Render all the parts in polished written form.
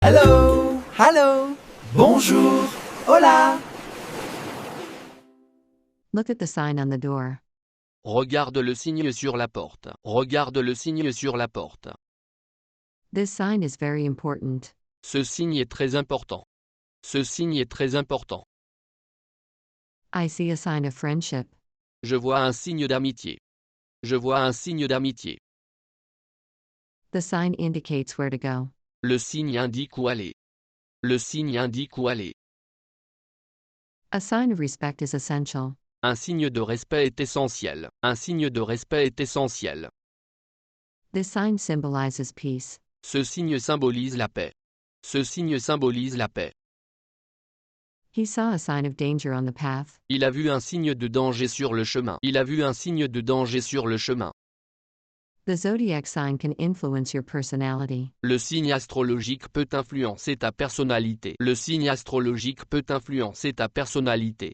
Hello, hello, bonjour, hola. Look at the sign on the door. Regarde le signe sur la porte. Regarde le signe sur la porte. This sign is very important. Ce signe est très important. Ce signe est très important. I see a sign of friendship. Je vois un signe d'amitié. Je vois un signe d'amitié. The sign indicates where to go. Le signe indique où aller. Le signe indique où aller. A sign of respect is essential. Un signe de respect est essentiel. Un signe de respect est essentiel. This sign symbolizes peace. Ce signe symbolise la paix. Ce signe symbolise la paix. He saw a sign of danger on the path. Il a vu un signe de danger sur le chemin. Il a vu un signe de danger sur le chemin. The zodiac sign can influence your personality. Le signe astrologique peut influencer ta personnalité. Le signe astrologique peut influencer ta personnalité.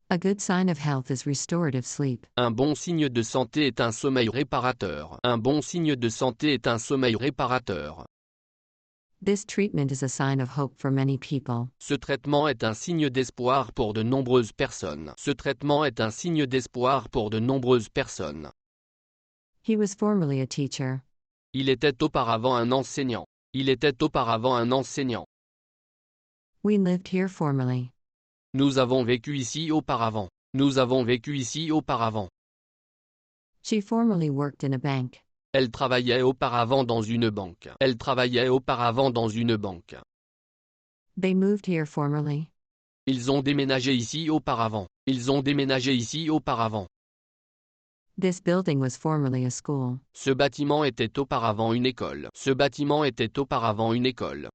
A good sign of health is restorative sleep. Un bon signe de santé est un sommeil réparateur. Un bon signe de santé est un sommeil réparateur. This treatment is a sign of hope for many people. Ce traitement est un signe d'espoir pour de nombreuses personnes. Ce traitement est un signe d'espoir pour de nombreuses personnes. He was formerly a teacher. Il était auparavant un enseignant. Il était auparavant un enseignant. We lived here formerly. Nous avons vécu ici auparavant. Nous avons vécu ici auparavant. She formerly worked in a bank. Elle travaillait auparavant dans une banque. Elle travaillait auparavant dans une banque. They moved here formerly. Ils ont déménagé ici auparavant. Ils ont déménagé ici auparavant. This building was formerly a school. Ce bâtiment était auparavant une école. Ce bâtiment était auparavant une école.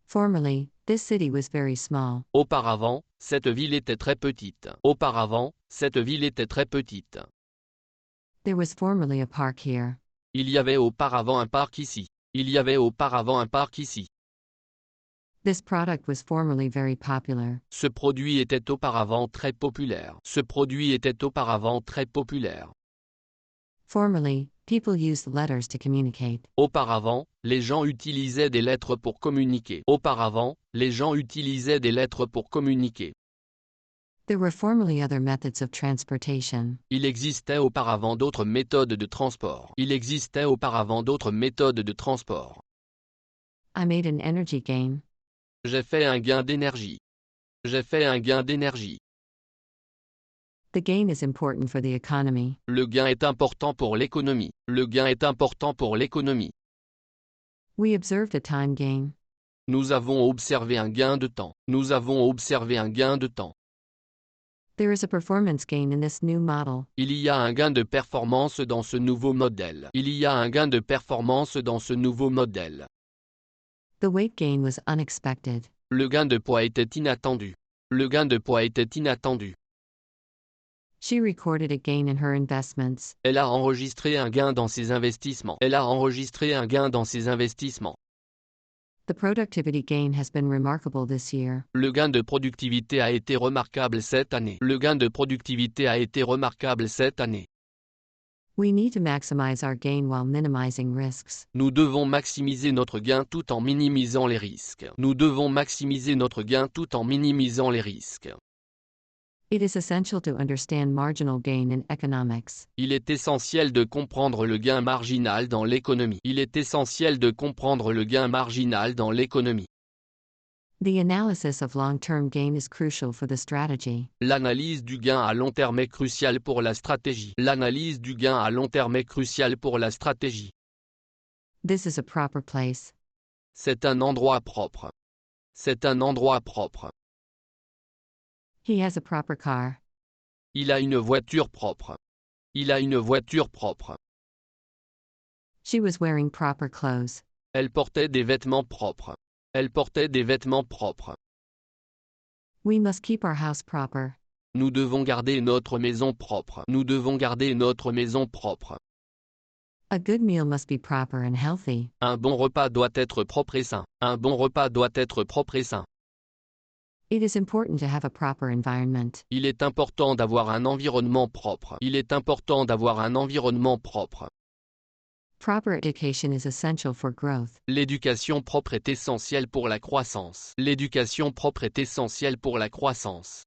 Formerly, this city was very small. Auparavant, cette ville était très petite. Auparavant, cette ville était très petite. There was formerly a park here. Il y avait auparavant un parc ici. Il y avait auparavant un parc ici. This product was formerly very popular. Ce produit était auparavant très populaire. Ce produit était auparavant très populaire. Formerly, people used letters to communicate. Auparavant, les gens utilisaient des lettres pour communiquer. Auparavant, les gens utilisaient des lettres pour communiquer. There were formerly other methods of transportation. Il existait auparavant d'autres méthodes de transport. Il existait auparavant d'autres méthodes de transport. I made an energy gain. J'ai fait un gain d'énergie. J'ai fait un gain d'énergie. The gain is important for the economy. Le gain est important pour l'économie. Le gain est important pour l'économie. We observed a time gain. Nous avons observé un gain de temps. Nous avons observé un gain de temps. There is a performance gain in this new model. Il y a un gain de performance dans ce nouveau modèle. Il y a un gain de performance dans ce nouveau modèle. The weight gain was unexpected. Le gain de poids était inattendu. Le gain de poids était inattendu. She recorded a gain in her investments. Elle a enregistré un gain dans ses investissements. Elle a enregistré un gain dans ses investissements. The productivity gain has been remarkable this year. Le gain de productivité a été remarquable cette année. Le gain de productivité a été remarquable cette année. We need to maximize our gain while minimizing risks. Nous devons maximiser notre gain tout en minimisant les risques. Nous devons maximiser notre gain tout en minimisant les risques. It is essential to understand marginal gain in economics. Il est essentiel de comprendre le gain marginal dans l'économie. Il est essentiel de comprendre le gain marginal dans l'économie. The analysis of long-term gain is crucial for the strategy. L'analyse du gain à long terme est cruciale pour la stratégie. L'analyse du gain à long terme est cruciale pour la stratégie. This is a proper place. C'est un endroit propre. C'est un endroit propre. He has a proper car. Il a une voiture propre. Il a une voiture propre. She was wearing proper clothes. Elle portait des vêtements propres. Elle portait des vêtements propres. We must keep our house proper. Nous devons garder notre maison propre. Nous devons garder notre maison propre. A good meal must be proper and healthy. Un bon repas doit être propre et sain. Un bon repas doit être propre et sain. It is important to have a proper environment. Il est important d'avoir un environnement propre. Il est important d'avoir un environnement propre. Proper education is essential for growth. L'éducation propre est essentielle pour la croissance. L'éducation propre est essentielle pour la croissance.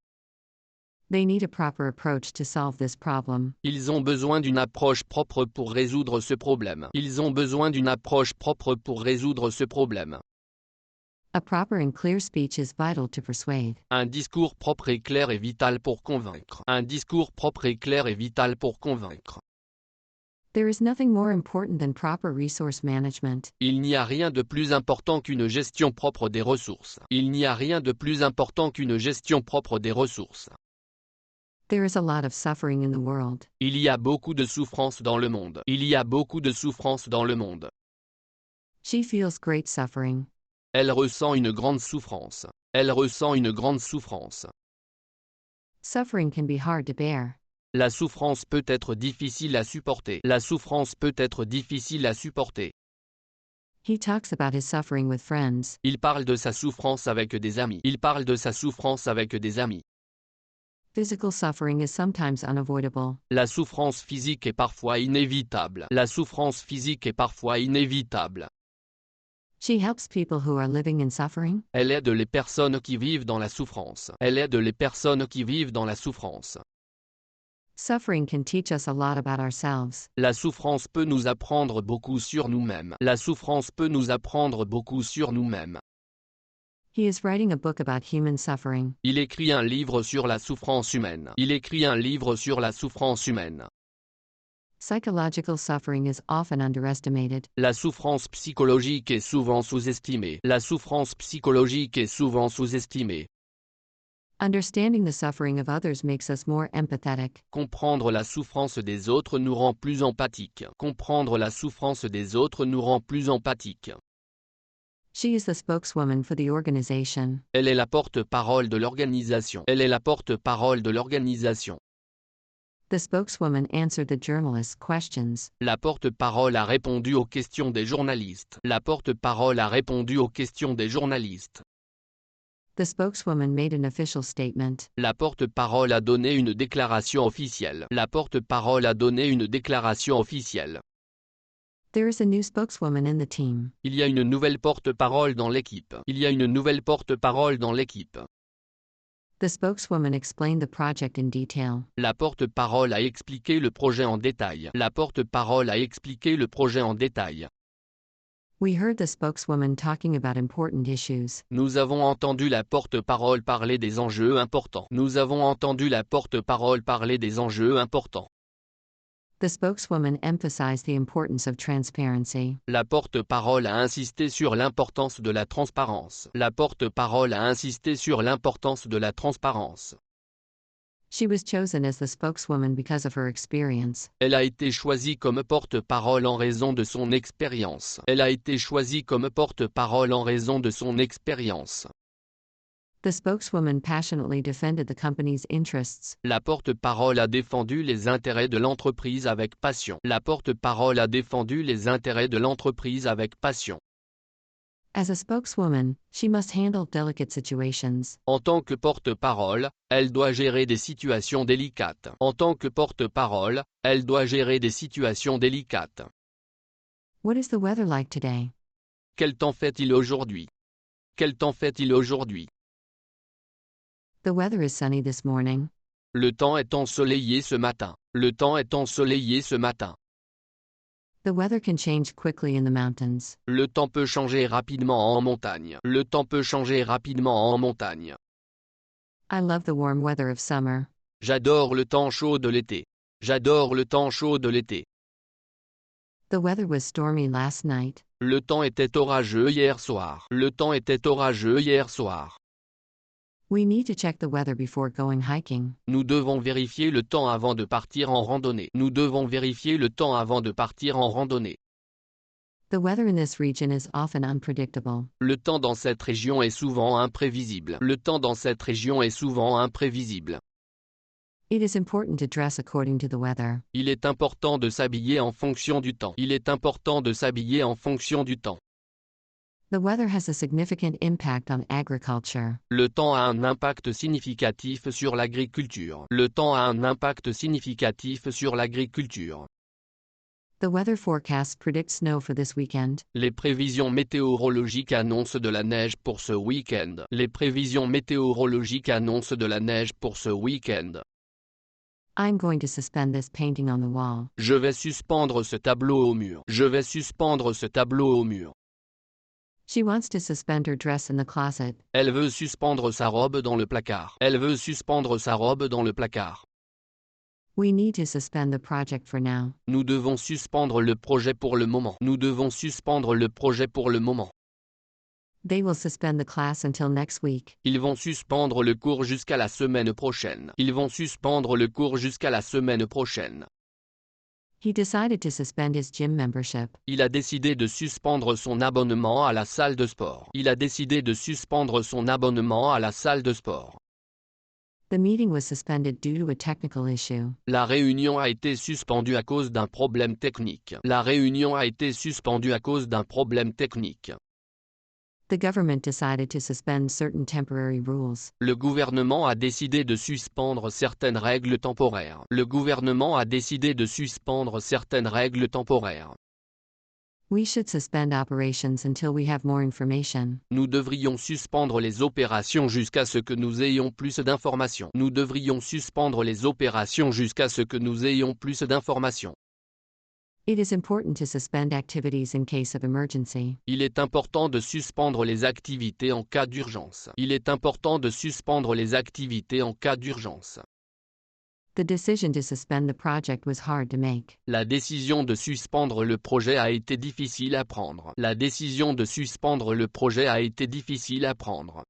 They need a proper approach to solve this problem. Ils ont besoin d'une approche propre pour résoudre ce problème. Ils ont besoin d'une approche propre pour résoudre ce problème. A proper and clear speech is vital to persuade. Un discours propre et clair est vital pour convaincre. Un discours propre et clair est vital pour convaincre. There is nothing more important than proper resource management. Il n'y a rien de plus important qu'une gestion propre des ressources. Il n'y a rien de plus important qu'une gestion propre des ressources. There is a lot of suffering in the world. Il y a beaucoup de souffrance dans le monde. Il y a beaucoup de souffrance dans le monde. She feels great suffering. Elle ressent une grande souffrance. Elle ressent une grande souffrance. Suffering can be hard to bear. La souffrance peut être difficile à supporter. La souffrance peut être difficile à supporter. He talks about his suffering with friends. Il parle de sa souffrance avec des amis. Il parle de sa souffrance avec des amis. Physical suffering is sometimes unavoidable. La souffrance physique est parfois inévitable. La souffrance physique est parfois inévitable. She helps people who are living in suffering. Elle aide les personnes qui vivent dans la souffrance. Elle aide les personnes qui vivent dans la souffrance. Suffering can teach us a lot about ourselves. La souffrance peut nous apprendre beaucoup sur nous-mêmes. La souffrance peut nous apprendre beaucoup sur nous-mêmes. He is writing a book about human suffering. Il écrit un livre sur la souffrance humaine. Il écrit un livre sur la souffrance humaine. Psychological suffering is often underestimated. La souffrance psychologique est souvent sous-estimée. La souffrance psychologique est souvent sous-estimée. Understanding the suffering of others makes us more empathetic. Comprendre la souffrance des autres nous rend plus empathiques. Comprendre la souffrance des autres nous rend plus empathiques. She is the spokeswoman for the organization. Elle est la porte-parole de l'organisation. Elle est la porte-parole de l'organisation. The spokeswoman answered the journalist's questions. La porte-parole a répondu aux questions des journalistes. La porte-parole a répondu aux questions des journalistes. The spokeswoman made an official statement. La porte-parole a donné une déclaration officielle. La porte-parole a donné une déclaration officielle. There is a new spokeswoman in the team. Il y a une nouvelle porte-parole dans l'équipe. Il y a une nouvelle porte-parole dans l'équipe. The spokeswoman explained the project in detail. La porte-parole a expliqué le projet en détail. La porte-parole a expliqué le projet en détail. We heard the spokeswoman talking about important issues. Nous avons entendu la porte-parole parler des enjeux importants. Nous avons entendu la porte-parole parler des enjeux importants. The spokeswoman emphasized the importance of transparency. La porte-parole a insisté sur l'importance de la transparence. La porte-parole a insisté sur l'importance de la transparence. She was chosen as the spokeswoman because of her experience. Elle a été choisie comme porte-parole en raison de son expérience. Elle a été choisie comme porte-parole en raison de son expérience. The spokeswoman passionately defended the company's interests. La porte-parole a défendu les intérêts de l'entreprise avec passion. La porte-parole a défendu les intérêts de l'entreprise avec passion. As a spokeswoman, she must handle delicate situations. En tant que porte-parole, elle doit gérer des situations délicates. En tant que porte-parole, elle doit gérer des situations délicates. What is the weather like today? Quel temps fait-il aujourd'hui? Quel temps fait-il aujourd'hui? The weather is sunny this morning. Le temps est ensoleillé ce matin. Le temps est ensoleillé ce matin. The weather can change quickly in the mountains. Le temps peut changer rapidement en montagne. Le temps peut changer rapidement en montagne. I love the warm weather of summer. J'adore le temps chaud de l'été. J'adore le temps chaud de l'été. The weather was stormy last night. Le temps était orageux hier soir. Le temps était orageux hier soir. We need to check the weather before going hiking. Nous devons vérifier le temps avant de partir en randonnée. Nous devons vérifier le temps avant de partir en randonnée. The weather in this region is often unpredictable. Le temps dans cette région est souvent imprévisible. Le temps dans cette région est souvent imprévisible. It is important to dress according to the weather. Il est important de s'habiller en fonction du temps. Il est important de s'habiller en fonction du temps. The weather has a significant impact on agriculture. Le temps a un impact significatif sur l'agriculture. Le temps a un impact significatif sur l'agriculture. The weather forecast predicts snow for this weekend. Les prévisions météorologiques annoncent de la neige pour ce week-end. Les prévisions météorologiques annoncent de la neige pour ce week-end. I'm going to suspend this painting on the wall. Je vais suspendre ce tableau au mur. Je vais suspendre ce tableau au mur. She wants to suspend her dress in the closet. Elle veut suspendre sa robe dans le placard. Elle veut suspendre sa robe dans le placard. We need to suspend the project for now. Nous devons suspendre le projet pour le moment. Nous devons suspendre le projet pour le moment. They will suspend the class until next week. Ils vont suspendre le cours jusqu'à la semaine prochaine. Ils vont suspendre le cours jusqu'à la semaine prochaine. He decided to suspend his gym membership. Il a décidé de suspendre son abonnement à la salle de sport. Il a décidé de suspendre son abonnement à la salle de sport. The meeting was suspended due to a technical issue. La réunion a été suspendue à cause d'un problème technique. La réunion a été suspendue à cause d'un problème technique. The government decided to suspend certain temporary rules. Le gouvernement a décidé de suspendre certaines règles temporaires. Le gouvernement a décidé de suspendre certaines règles temporaires. We should suspend operations until we have more information. Nous devrions suspendre les opérations jusqu'à ce que nous ayons plus d'informations. Nous devrions suspendre les opérations jusqu'à ce que nous ayons plus d'informations. It is important to suspend activities in case of emergency. Il est important de suspendre les activités en cas d'urgence. Il est important de suspendre les activités en cas d'urgence. The decision to suspend the project was hard to make. La décision de suspendre le projet a été difficile à prendre. La décision de suspendre le projet a été difficile à prendre.